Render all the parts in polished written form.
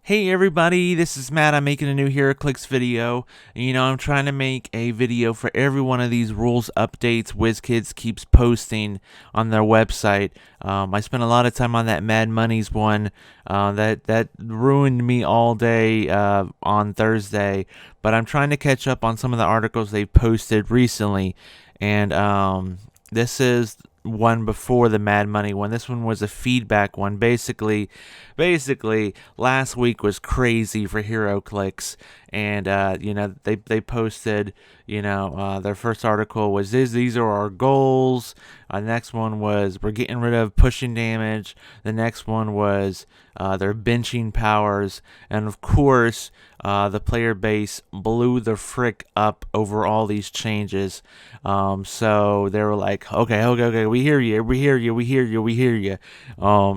Hey everybody, this is Matt. I'm making a new Heroclix video. I'm trying to make a video for every one of these rules updates Wizkids keeps posting on their website. I spent a lot of time on that Mad Money's one. That ruined me all day on Thursday. But I'm trying to catch up on some of the articles they've posted recently. And this is one before the Mad Money one. This one was a feedback one. Basically, last week was crazy for Heroclix, and they posted, their first article was these are our goals. The next one was we're getting rid of pushing damage. The next one was their benching powers, and of course, the player base blew the frick up over all these changes. So they were like, okay, we hear you.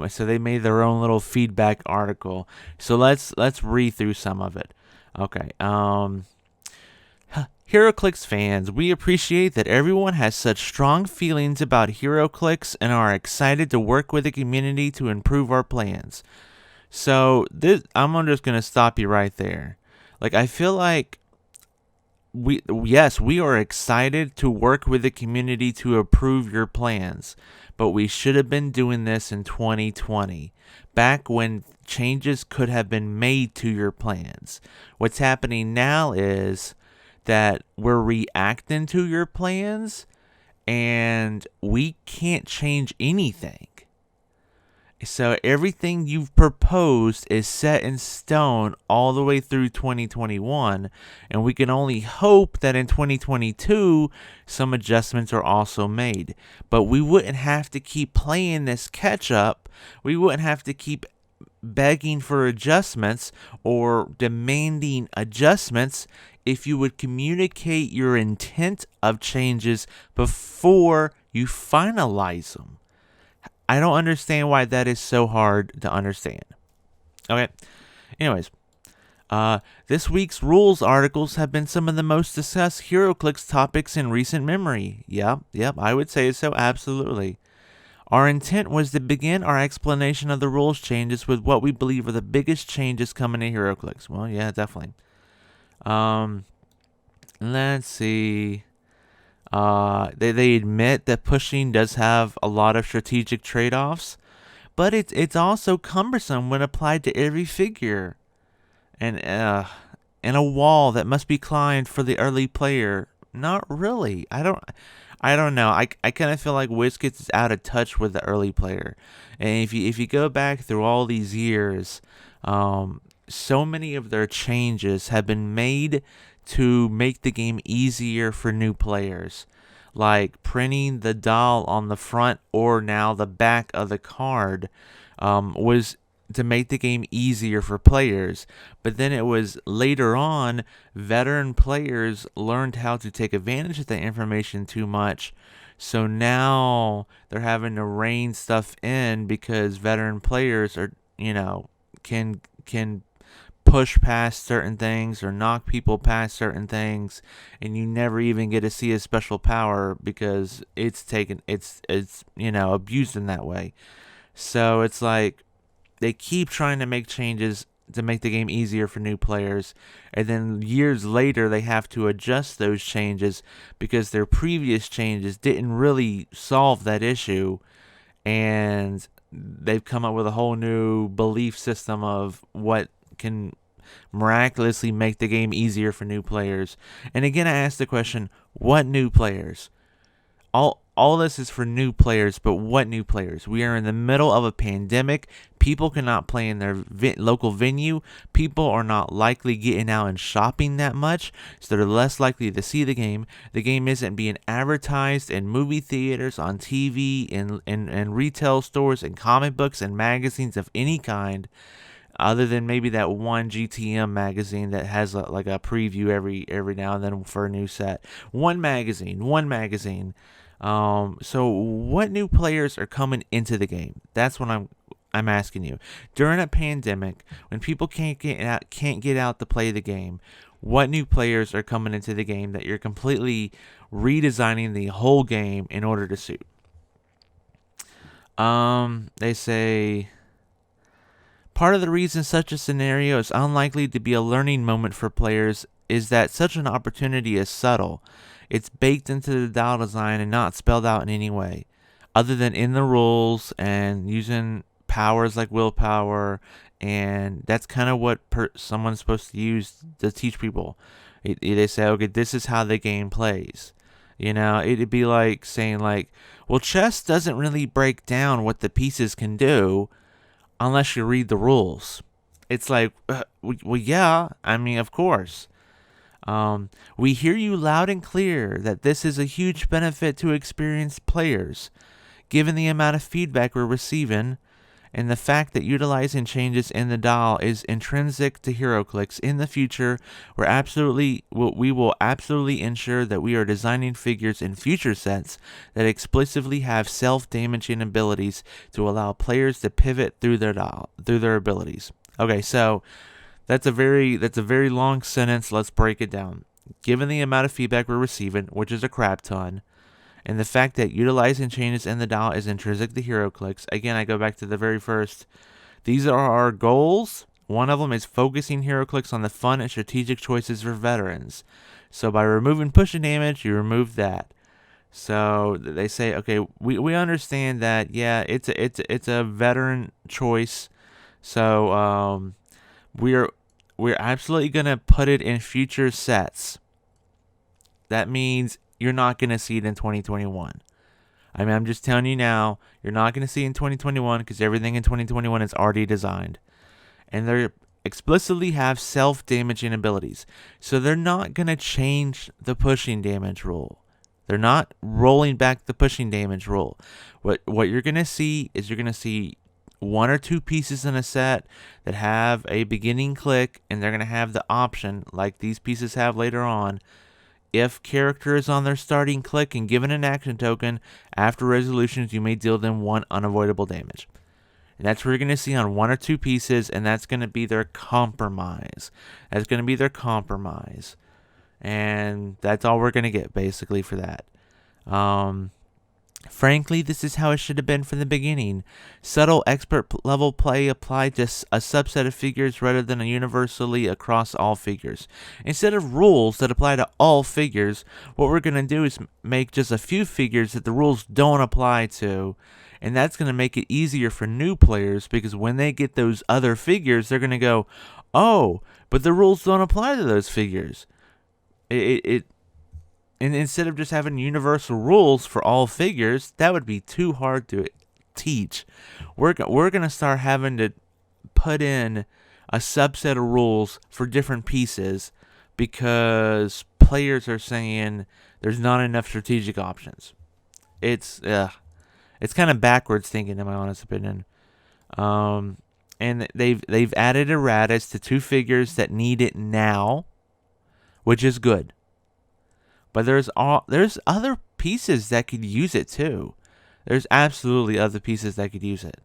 So they made their own little feedback article. So let's read through some of it. Okay. Heroclix fans, we appreciate that everyone has such strong feelings about Heroclix and are excited to work with the community to improve our plans. So I'm just gonna stop you right there. Like, I feel like we are excited to work with the community to approve your plans, but we should have been doing this in 2020, back when changes could have been made to your plans. What's happening now is that we're reacting to your plans and we can't change anything. So everything you've proposed is set in stone all the way through 2021, and we can only hope that in 2022 some adjustments are also made. But we wouldn't have to keep playing this catch up. We wouldn't have to keep begging for adjustments or demanding adjustments if you would communicate your intent of changes before you finalize them. I don't understand why that is so hard to understand. Okay. Anyways, this week's rules articles have been some of the most discussed Heroclix topics in recent memory. Yep, I would say so, absolutely. Our intent was to begin our explanation of the rules changes with what we believe are the biggest changes coming to Heroclix. Well, yeah, definitely. Let's see. They admit that pushing does have a lot of strategic trade-offs, but it's also cumbersome when applied to every figure, and a wall that must be climbed for the early player. Not really. I don't know. I kind of feel like Wizkids is out of touch with the early player, and if you go back through all these years, so many of their changes have been made to make the game easier for new players, like printing the doll on the front or now the back of the card, was to make the game easier for players. But then it was later on, veteran players learned how to take advantage of the information too much. So now they're having to rein stuff in because veteran players are, can push past certain things or knock people past certain things, and you never even get to see a special power because it's abused in that way. So it's like they keep trying to make changes to make the game easier for new players, and then years later they have to adjust those changes because their previous changes didn't really solve that issue, and they've come up with a whole new belief system of what can miraculously make the game easier for new players. And again, I ask the question, what new players? All this is for new players, but what new players? We are in the middle of a pandemic. People cannot play in their local venue. People are not likely getting out and shopping that much, so they're less likely to see the game. The game isn't being advertised in movie theaters, on TV, in retail stores, in comic books, and magazines of any kind, other than maybe that one GTM magazine that has like a preview every now and then for a new set. One magazine. So what new players are coming into the game? That's what I'm asking you. During a pandemic, when people can't get out to play the game, what new players are coming into the game that you're completely redesigning the whole game in order to suit? They say Part of the reason such a scenario is unlikely to be a learning moment for players is that such an opportunity is subtle. It's baked into the dial design and not spelled out in any way, other than in the rules and using powers like willpower, and that's kind of what someone's supposed to use to teach people. They say, okay, this is how the game plays. It'd be like saying like, well, chess doesn't really break down what the pieces can do unless you read the rules. It's like, well, yeah, I mean, of course. We hear you loud and clear that this is a huge benefit to experienced players. Given the amount of feedback we're receiving, and the fact that utilizing changes in the dial is intrinsic to Heroclix, in the future, we will absolutely ensure that we are designing figures in future sets that explicitly have self-damaging abilities to allow players to pivot through their abilities. Okay, so that's a very long sentence. Let's break it down. Given the amount of feedback we're receiving, which is a crap ton, and the fact that utilizing changes in the dial is intrinsic to Heroclix. Again, I go back to the very first. These are our goals. One of them is focusing Heroclix on the fun and strategic choices for veterans. So by removing pushing damage, you remove that. So they say, okay, we understand that. Yeah, it's a veteran choice. So we're absolutely gonna put it in future sets. That means you're not going to see it in 2021. I mean, I'm just telling you now, you're not going to see it in 2021 because everything in 2021 is already designed. And they explicitly have self-damaging abilities. So they're not going to change the pushing damage rule. They're not rolling back the pushing damage rule. What you're going to see is you're going to see one or two pieces in a set that have a beginning click, and they're going to have the option, like these pieces have later on, if character is on their starting click and given an action token, after resolutions, you may deal them one unavoidable damage. And that's what you're going to see on one or two pieces, and that's going to be their compromise. And that's all we're going to get, basically, for that. Frankly, this is how it should have been from the beginning. Subtle expert level play applied to a subset of figures rather than universally across all figures. Instead of rules that apply to all figures, what we're going to do is make just a few figures that the rules don't apply to. And that's going to make it easier for new players, because when they get those other figures, they're going to go, oh, but the rules don't apply to those figures. And instead of just having universal rules for all figures, that would be too hard to teach. We're going to start having to put in a subset of rules for different pieces because players are saying there's not enough strategic options. It's kind of backwards thinking, in my honest opinion. And they've added erratas to two figures that need it now, which is good. But there's other pieces that could use it too. There's absolutely other pieces that could use it.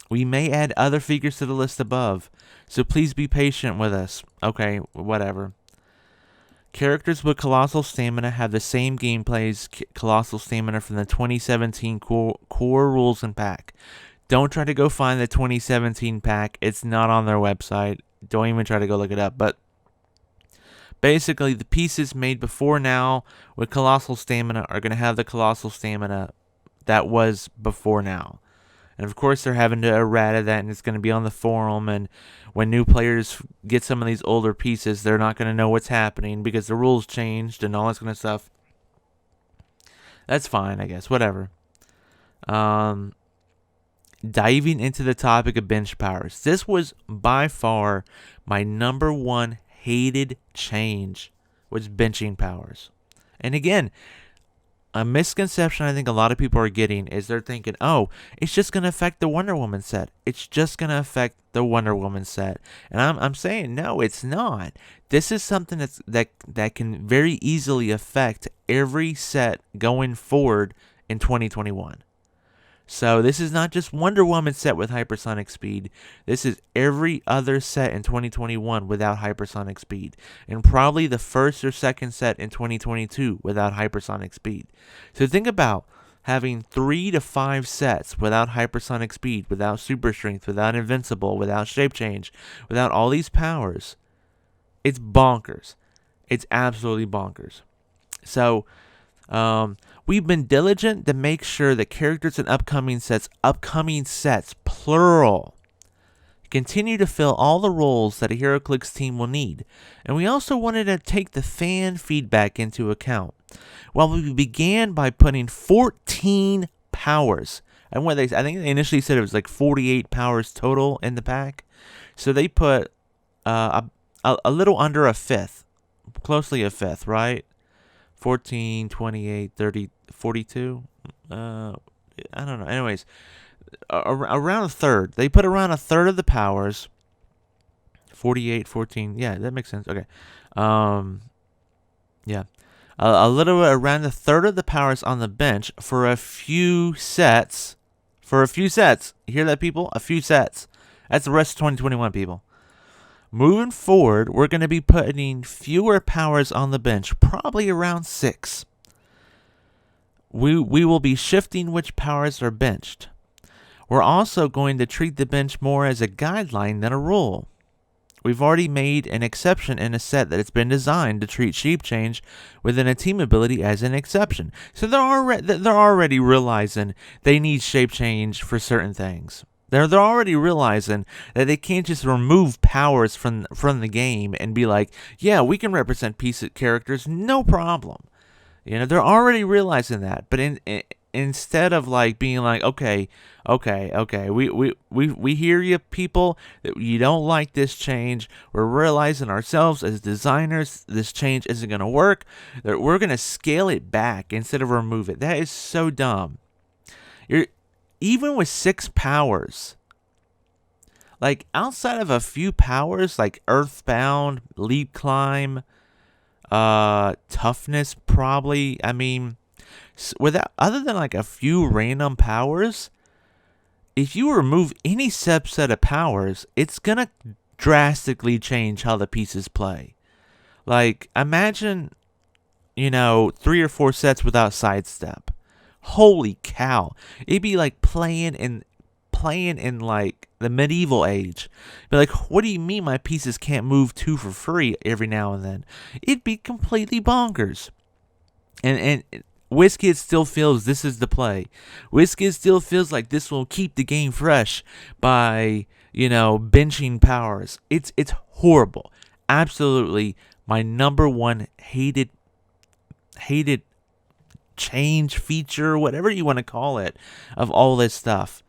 We may add other figures to the list above, so please be patient with us. Okay, whatever. Characters with Colossal Stamina have the same gameplay as Colossal Stamina from the 2017 core rules and pack. Don't try to go find the 2017 pack. It's not on their website. Don't even try to go look it up. But basically, the pieces made before now with Colossal Stamina are going to have the Colossal Stamina that was before now. And of course, they're having to errata that, and it's going to be on the forum. And when new players get some of these older pieces, they're not going to know what's happening because the rules changed and all this kind of stuff. That's fine, I guess. Whatever. Diving into the topic of bench powers. This was by far my number one hated change, was benching powers. And again, a misconception I think a lot of people are getting is they're thinking, oh, it's just going to affect the Wonder Woman set. It's just going to affect the Wonder Woman set. And I'm saying, no, it's not. This is something that can very easily affect every set going forward in 2021. So this is not just Wonder Woman set with hypersonic speed. This is every other set in 2021 without hypersonic speed. And probably the first or second set in 2022 without hypersonic speed. So think about having 3 to 5 sets without hypersonic speed, without super strength, without invincible, without shape change, without all these powers, it's bonkers. It's absolutely bonkers. So, we've been diligent to make sure that characters in upcoming sets, plural, continue to fill all the roles that a Heroclix team will need. And we also wanted to take the fan feedback into account. Well, we began by putting 14 powers. And I think they initially said it was like 48 powers total in the pack. So they put a little under a fifth, closely a fifth, right? 14, 28, 30, 42. I don't know. Anyways, around a third. They put around a third of the powers. 48, 14. Yeah, that makes sense. Okay. Yeah. A little around a third of the powers on the bench for a few sets. You hear that, people? A few sets. That's the rest of 2021, people. Moving forward, we're going to be putting fewer powers on the bench, probably around 6. We will be shifting which powers are benched. We're also going to treat the bench more as a guideline than a rule. We've already made an exception in a set that has been designed to treat shape change within a team ability as an exception. So they're already realizing they need shape change for certain things. They're already realizing that they can't just remove powers from the game and be like, yeah, we can represent piece of characters, no problem. You know, they're already realizing that. But instead of like being like, okay, we hear you, people, that you don't like this change. We're realizing ourselves as designers this change isn't going to work. That we're going to scale it back instead of remove it. That is so dumb. Even with 6 powers, like outside of a few powers like Earthbound, Leap Climb, Toughness, probably. I mean, other than like a few random powers, if you remove any subset of powers, it's gonna drastically change how the pieces play. Like, imagine, 3 or 4 sets without sidestep. Holy cow! It'd be like playing in like the medieval age. Be like, what do you mean my pieces can't move 2 for free every now and then? It'd be completely bonkers. And Wizkids still feels this is the play. Wizkids still feels like this will keep the game fresh by, benching powers. It's horrible. Absolutely my number one hated change feature, whatever you want to call it, of all this stuff.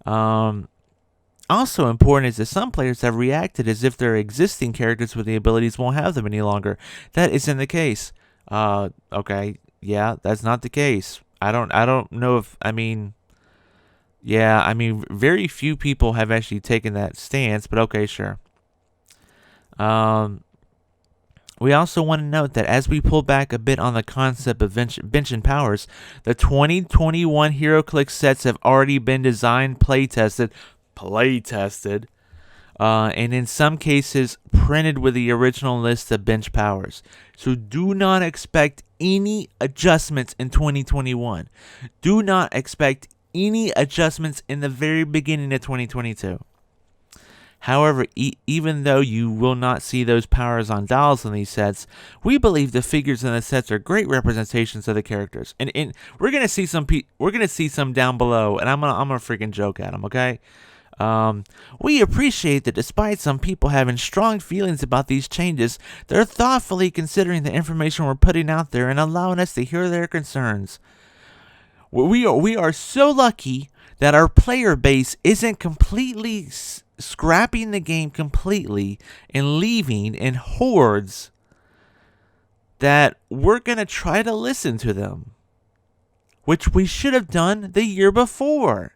Also important is that some players have reacted as if their existing characters with the abilities won't have them any longer. That isn't the case. Okay, yeah, that's not the case. I don't know if, very few people have actually taken that stance, but okay, sure. We also want to note that as we pull back a bit on the concept of benching powers, the 2021 Heroclix sets have already been designed, play-tested, and in some cases printed with the original list of bench powers. So do not expect any adjustments in 2021. Do not expect any adjustments in the very beginning of 2022. However, even though you will not see those powers on dolls in these sets, we believe the figures in the sets are great representations of the characters. And we're gonna see some down below, and I'm gonna freaking joke at them. Okay. We appreciate that despite some people having strong feelings about these changes, they're thoughtfully considering the information we're putting out there and allowing us to hear their concerns. We are so lucky that our player base isn't completely scrapping the game completely and leaving in hordes, that we're going to try to listen to them, which we should have done the year before.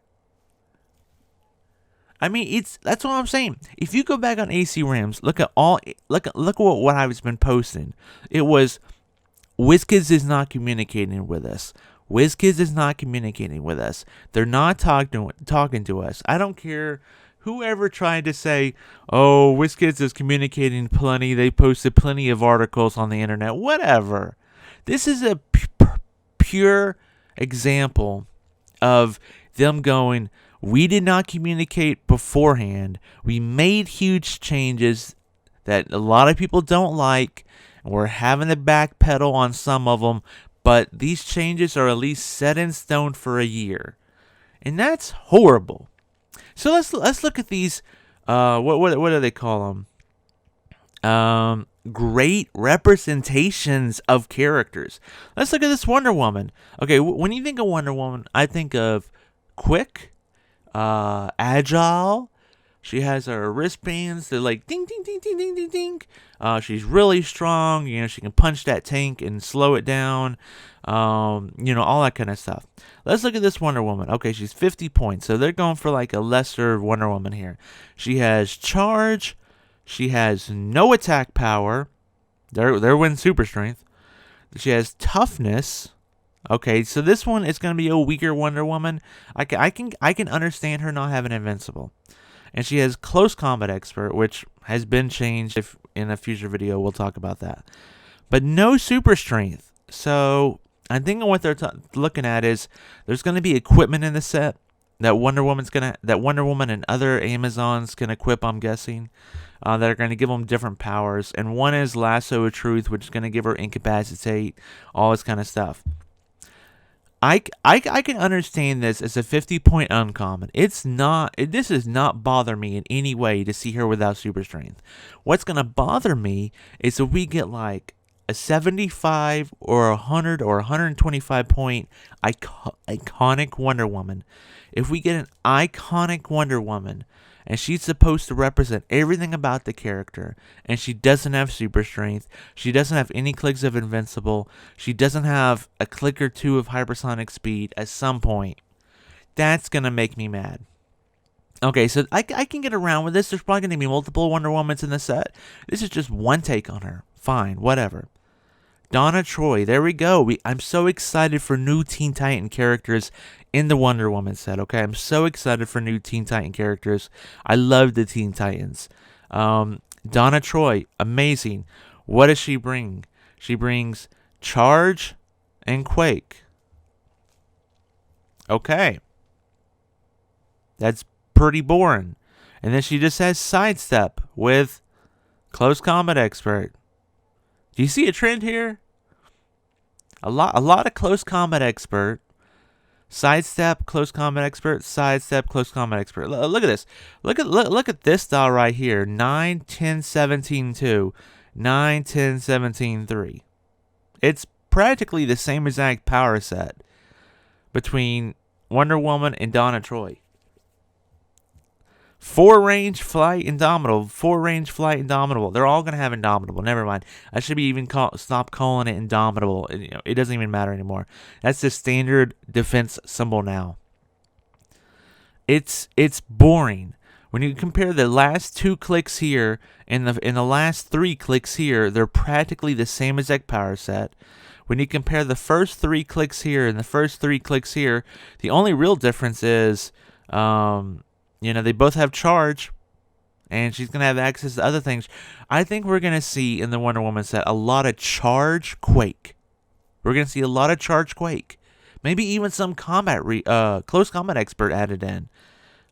That's what I'm saying. If you go back on AC Rams, look at what I've been posting. It was Wizkids is not communicating with us. Wizkids is not communicating with us. They're not talking to us. I don't care whoever tried to say, oh, Wizkids is communicating plenty. They posted plenty of articles on the internet. Whatever. This is a pure example of them going, we did not communicate beforehand. We made huge changes that a lot of people don't like, and we're having to backpedal on some of them, but these changes are at least set in stone for a year. And that's horrible. So let's look at these, what do they call them? Great representations of characters. Let's look at this Wonder Woman. Okay, when you think of Wonder Woman, I think of quick, agile. She has her wristbands. They're like ding, ding, ding, ding, ding, ding, ding. She's really strong. She can punch that tank and slow it down. All that kind of stuff. Let's look at this Wonder Woman. Okay, she's 50 points. So they're going for like a lesser Wonder Woman here. She has charge. She has no attack power. They're winning super strength. She has toughness. Okay, so this one is going to be a weaker Wonder Woman. I can understand her not having invincible. And she has close combat expert, which has been changed. If in a future video we'll talk about that. But no super strength. So I think what they're looking at is there's going to be equipment in the set that Wonder Woman and other Amazons can equip, I'm guessing, that are going to give them different powers. And one is Lasso of Truth, which is going to give her incapacitate, all this kind of stuff. I can understand this as a 50-point uncommon. This does not bother me in any way to see her without super strength. What's going to bother me is if we get like a 75 or 100 or 125 point iconic Wonder Woman. If we get an iconic Wonder Woman and she's supposed to represent everything about the character, and she doesn't have super strength, she doesn't have any clicks of invincible, she doesn't have a click or two of hypersonic speed at some point, that's going to make me mad. Okay, so I can get around with this. There's probably going to be multiple Wonder Womans in the set. This is just one take on her. Fine, whatever. Donna Troy, there we go. I'm so excited for new Teen Titan characters in the Wonder Woman set, okay? I'm so excited for new Teen Titan characters. I love the Teen Titans. Donna Troy, amazing. What does she bring? She brings charge and quake. Okay. That's pretty boring. And then she just has sidestep with close combat expert. Do you see a trend here? A lot of close combat expert, sidestep, close combat expert, sidestep, close combat expert. Look at this. Look at this style right here. 9, 10, 17, 2, 9, 10, 17, 3. It's practically the same exact power set between Wonder Woman and Donna Troy. 4-range flight Indomitable. 4-range flight Indomitable. They're all going to have Indomitable. Never mind. I should be stop calling it Indomitable. It doesn't even matter anymore. That's the standard defense symbol now. It's boring. When you compare the last 2 clicks here and the last 3 clicks here, they're practically the same exact power set. When you compare the first 3 clicks here and the first 3 clicks here, the only real difference is they both have charge, and she's going to have access to other things. I think we're going to see in the Wonder Woman set a lot of charge quake. We're going to see a lot of charge quake. Maybe even some close combat expert added in.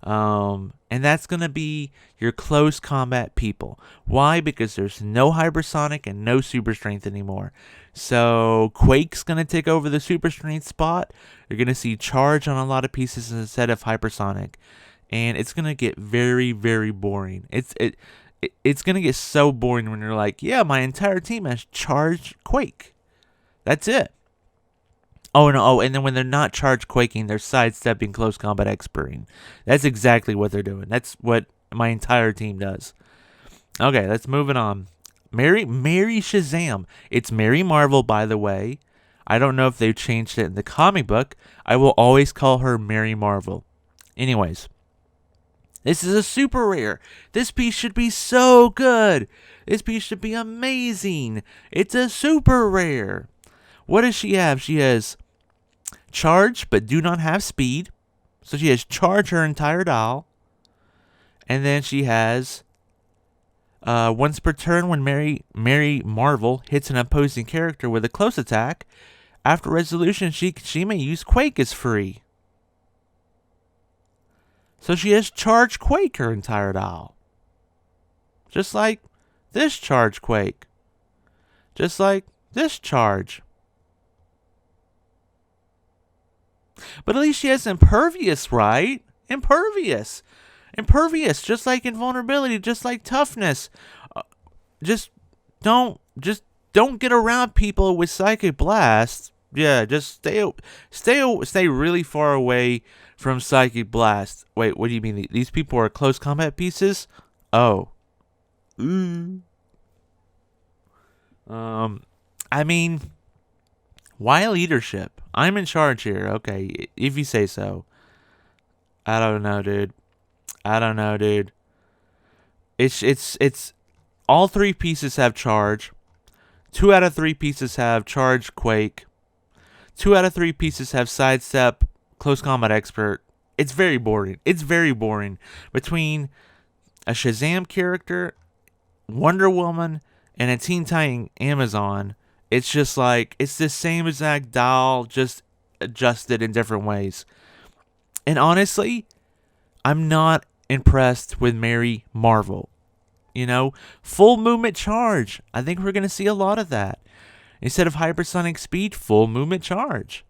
And that's going to be your close combat people. Why? Because there's no hypersonic and no super strength anymore. So Quake's going to take over the super strength spot. You're going to see charge on a lot of pieces instead of hypersonic. And it's going to get very, very boring. It's going to get so boring when you're like, yeah, my entire team has charged Quake. That's it. And then when they're not charged quaking, they're sidestepping close combat experting. That's exactly what they're doing. That's what my entire team does. Okay, let's move it on. Mary Shazam. It's Mary Marvel, by the way. I don't know if they've changed it in the comic book. I will always call her Mary Marvel. Anyways. This is a super rare. This piece should be so good. This piece should be amazing. It's a super rare. What does she have? She has charge, but do not have speed. So she has charge her entire dial. And then she has, once per turn when Mary Marvel hits an opposing character with a close attack, after resolution, she may use Quake as free. So she has charge Quake her entire dial. Just like this charge Quake. Just like this charge. But at least she has impervious, right? Impervious. Impervious, just like invulnerability, just like toughness. Just don't get around people with Psychic Blast. Yeah, just stay really far away from Psychic Blast. Wait, what do you mean? These people are close combat pieces? Oh. I mean, why leadership? I'm in charge here. Okay, if you say so. I don't know, dude. It's all 3 pieces have charge. 2 out of 3 pieces have charge Quake. 2 out of 3 pieces have sidestep, close combat expert. It's very boring. Between a Shazam character, Wonder Woman, and a Teen Titan Amazon, it's just like, it's the same exact dial, just adjusted in different ways. And honestly, I'm not impressed with Mary Marvel. You know, full movement charge. I think we're going to see a lot of that. Instead of hypersonic speed, full movement charge.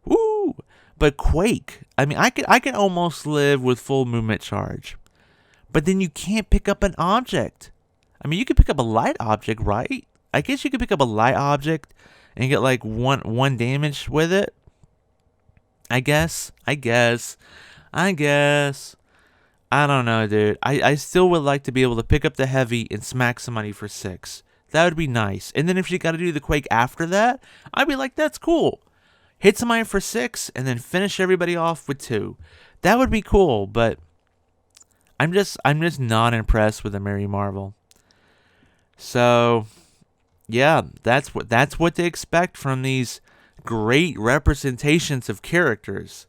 Woo! But Quake, I mean, I could almost live with full movement charge. But then you can't pick up an object. I mean, you could pick up a light object, right? I guess you could pick up a light object and get like one damage with it. I guess. I don't know, dude. I still would like to be able to pick up the heavy and smack somebody for 6. That would be nice. And then if she got to do the Quake after that, I'd be like, that's cool. Hit somebody for 6 and then finish everybody off with 2. That would be cool, but I'm just not impressed with the Mary Marvel. So, yeah, that's what to expect from these great representations of characters.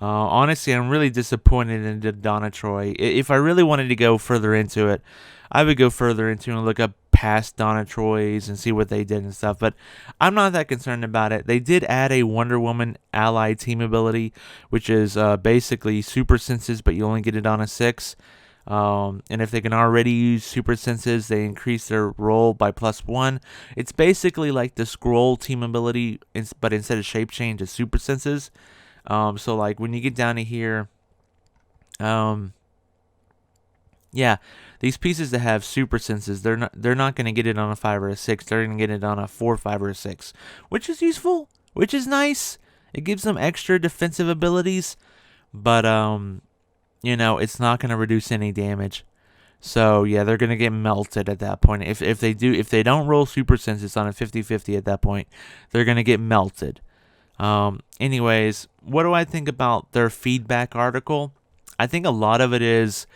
Honestly, I'm really disappointed in Donna Troy. If I really wanted to go further into it, I would go further into and look up past Donna Troy's and see what they did and stuff. But I'm not that concerned about it. They did add a Wonder Woman ally team ability, which is basically super senses, but you only get it on a 6. And if they can already use super senses, they increase their roll by +1. It's basically like the scroll team ability, but instead of shape change, it's super senses. So like when you get down to here, yeah, these pieces that have super senses, they're not going to get it on a 5 or a 6. They're going to get it on a 4, 5, or a 6, which is useful, which is nice. It gives them extra defensive abilities, but you know, it's not going to reduce any damage. So yeah, they're going to get melted at that point. If they don't roll super senses on a 50-50 at that point, they're going to get melted. Anyways, what do I think about their feedback article? I think a lot of it is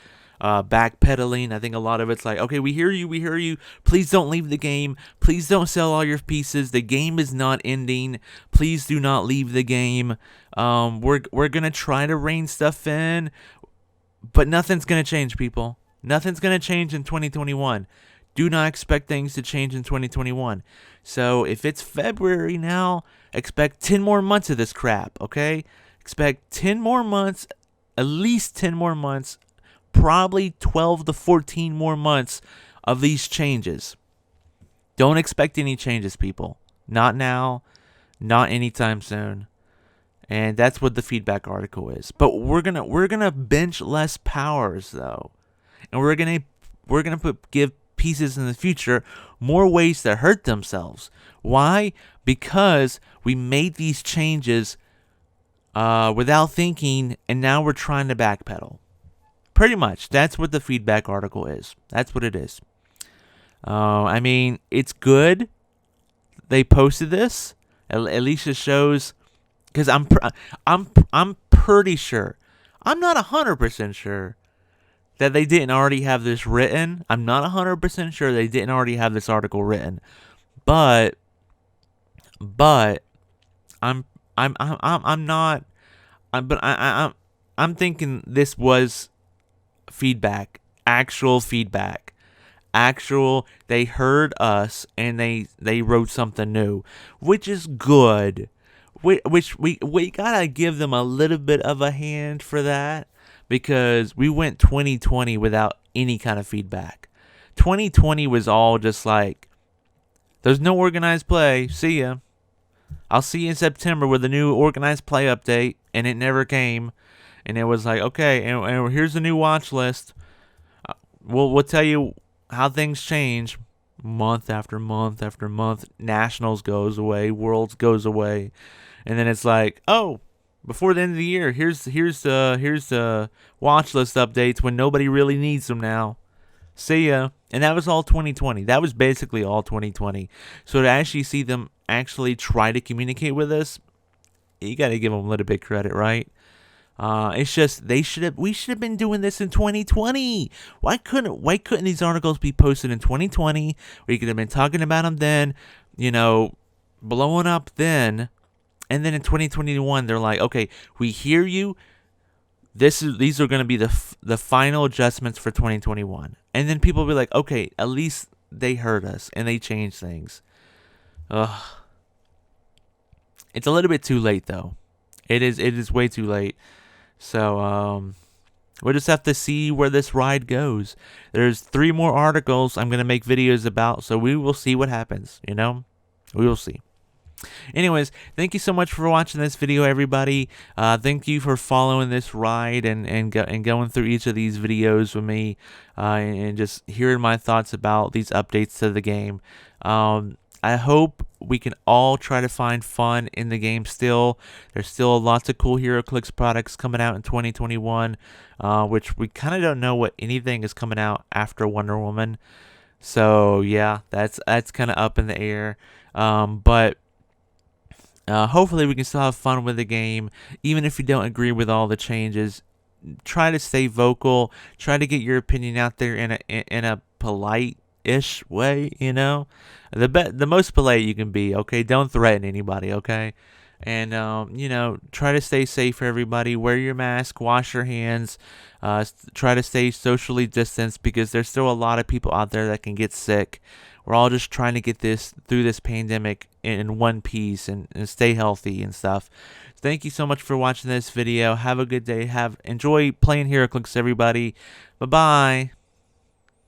backpedaling. I think a lot of it's like, okay, we hear you. Please don't leave the game. Please don't sell all your pieces. The game is not ending. Please do not leave the game. We're gonna try to rein stuff in, but nothing's gonna change, people. Nothing's gonna change in 2021. Do not expect things to change in 2021. So if it's February now, expect 10 more months of this crap, okay? Expect 10 more months, at least 10 more months, probably 12 to 14 more months of these changes. Don't expect any changes, people. Not now, not anytime soon. And that's what the feedback article is. But we're gonna bench less powers though. And we're gonna give pieces in the future more ways to hurt themselves. Why? Because we made these changes without thinking, and now we're trying to backpedal. Pretty much, that's what the feedback article is. That's what it is. I mean, it's good they posted this. At least it shows, because I'm pretty sure. I'm not 100% sure that they didn't already have this written. I'm not 100% sure they didn't already have this article written, but I'm not. I'm thinking this was feedback, actual feedback, they heard us and they wrote something new, which is good. Which we gotta give them a little bit of a hand for that, because we went 2020 without any kind of feedback. 2020 was all just like, there's no organized play. See ya. I'll see you in September with a new organized play update, and it never came. And it was like, okay, and here's the new watch list. We'll tell you how things change month after month after month. Nationals goes away, Worlds goes away, and then it's like, oh, before the end of the year, here's the watch list updates when nobody really needs them now. See ya. And that was all 2020. That was basically all 2020. So to actually see them actually try to communicate with us, you got to give them a little bit of credit, right? It's just we should have been doing this in 2020. Why couldn't these articles be posted in 2020? We could have been talking about them then, blowing up then, and then in 2021 they're like, okay, we hear you. These are going to be the final adjustments for 2021, and then people will be like, okay, at least they heard us and they changed things. Ugh. It's a little bit too late though. It is way too late. So we'll just have to see where this ride goes. There's 3 more articles I'm gonna make videos about, so we will see what happens. We will see. Anyways, thank you so much for watching this video, everybody. Thank you for following this ride and going through each of these videos with me, and just hearing my thoughts about these updates to the game. I hope we can all try to find fun in the game still. There's still lots of cool Heroclix products coming out in 2021, which we kind of don't know what anything is coming out after Wonder Woman. So yeah, that's kind of up in the air. But hopefully we can still have fun with the game, even if you don't agree with all the changes. Try to stay vocal. Try to get your opinion out there in a polite-ish way. The most polite you can be. Okay, don't threaten anybody. Okay, and try to stay safe for everybody. Wear your mask. Wash your hands. Try to stay socially distanced, because there's still a lot of people out there that can get sick. We're all just trying to get through this pandemic in one piece and stay healthy and stuff. Thank you so much for watching this video. Have a good day. Enjoy playing Heroclix, everybody. Bye-bye.